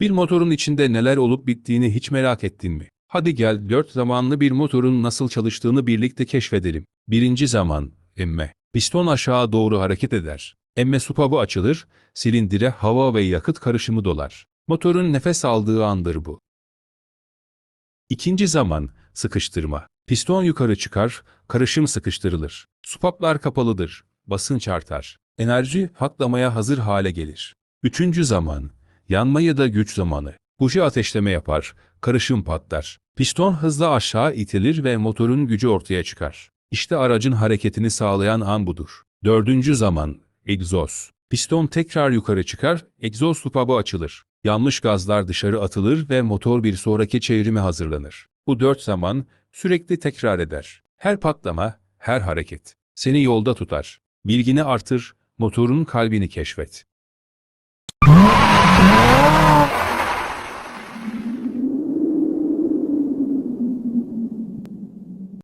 Bir motorun içinde neler olup bittiğini hiç merak ettin mi? Hadi gel 4 zamanlı bir motorun nasıl çalıştığını birlikte keşfedelim. Birinci zaman, emme. Piston aşağı doğru hareket eder. Emme supabı açılır, silindire hava ve yakıt karışımı dolar. Motorun nefes aldığı andır bu. İkinci zaman, sıkıştırma. Piston yukarı çıkar, karışım sıkıştırılır. Supaplar kapalıdır, basınç artar. Enerji patlamaya hazır hale gelir. Üçüncü zaman, yanma ya da güç zamanı. Buji ateşleme yapar, karışım patlar. Piston hızla aşağı itilir ve motorun gücü ortaya çıkar. İşte aracın hareketini sağlayan an budur. Dördüncü zaman, egzoz. Piston tekrar yukarı çıkar, egzoz supabı açılır. Yanlış gazlar dışarı atılır ve motor bir sonraki çevrime hazırlanır. Bu 4 zaman sürekli tekrar eder. Her patlama, her hareket seni yolda tutar. Bilgini artır, motorun kalbini keşfet.